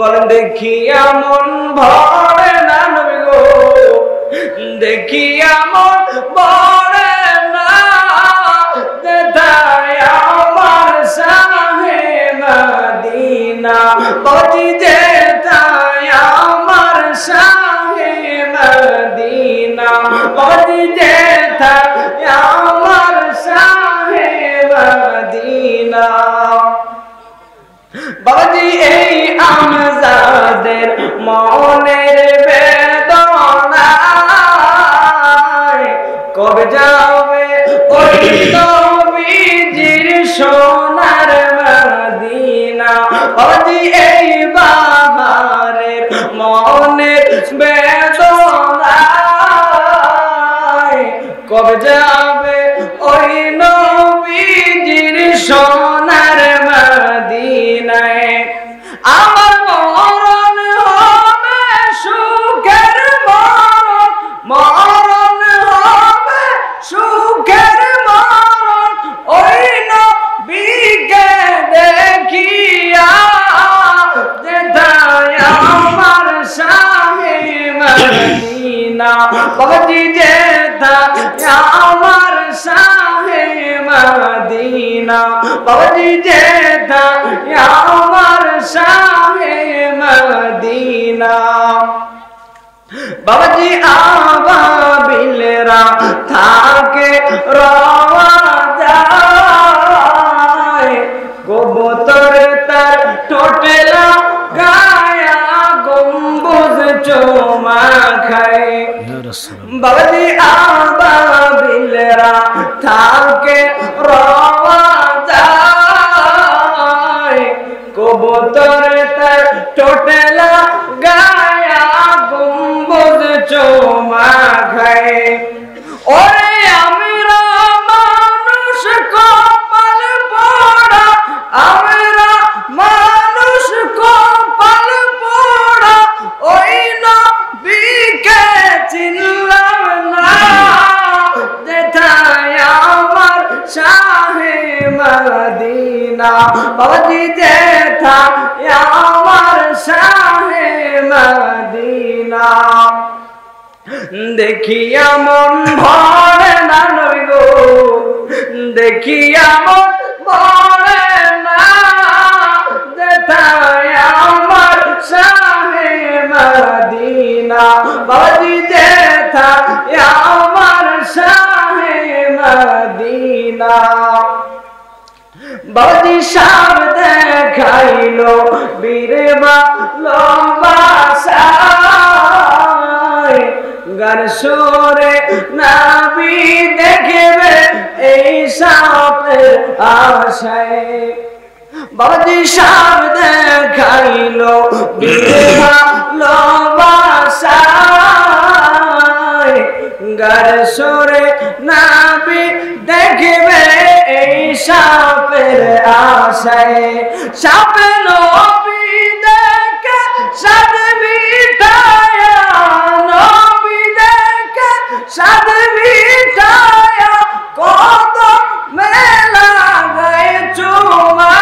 বলেন দেখিয়া মন ভরে না নবী গো, দেখিয়া মন ভরে না, যেথায় আমার শাহে মদিনা, বজি যেথায় আমার শাহে মদিনা, বজি যেথায় আমার শাহে মদিনা। বাবাজি এই আমজাদের মনের বেদনায় কবে যাবে ওই নবীজির সোনার মদিনা, বাবাজি এই বাহারের মনের বেদনায় কবে যাবে ওই নবীজির সোনার মদিনায়। আমার মরণ হবে সুখের মরণ, মরণ হবে সুখের মরণ, ওই নবীকে দেখিয়া, যেথায় আমার শাহে মদিনা, বাবাজি যেথায় আমার শাহে মদিনা, বাবাজি যেথায় আমার শাহে মদিনা। বাবাজি আবাবিলরা থাকে রওয়া যায়, কবুতর তার ঠোঁটে লাগায়া গম্বুজ চুমা খায়। বাবাজি আবাবিলরা থাকে রওয়া যায়, কবুতর তার ঠোঁটে লাগায়া গম্বুজ চুমা খায়। ওরে আমরা মানুষ কপাল পোড়া, আমরা মানুষ কপাল পোড়া, ওই নবীকে চিনলাম না, যেথায় আমার শাহে মদিনা, বাবাজি যেথায় আমার শাহে মদিনা। দেখিয়া মন ভরে না নবী গো, দেখিয়া মন ভরে না, যেথায় আমার শাহে মদিনা, বাবাজি যেথায় আমার শাহে মদিনা। বাবাজি সাপ দেখাইলো বীরে ভালোবাসায়, গান সুরে নবী দেখবে এই সাপের আশায়। বাবাজি সাপ দেখাইলো বীরে ভালোবাসায়, গান সুরে নবী দেখবে এই সাপের আশায়। সাপ নবী দেখে সাদ মিটায়া, নবী দেখে সাদ মিটায়া, কত মেলা গায়ে চুমা,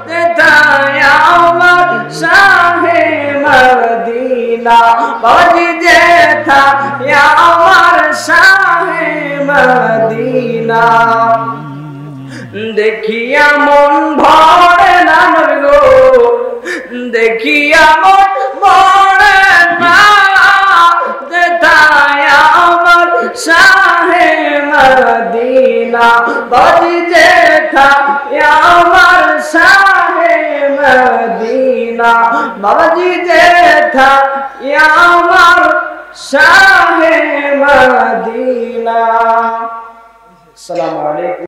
যেথায় আমার শাহে মদিনা, বাবাজি যেথায় আমার শাহে মদিনা। দেখিয়া মন ভরে না নবী গো, দেখিয়া মন ভরে না, যেথায় আমার শাহে মদিনা, বাবাজি যেথায় আমার শাহে মদিনা, বাবাজি যেথায় আমার শাহে মদিনা। আসসালামু আলাইকুম।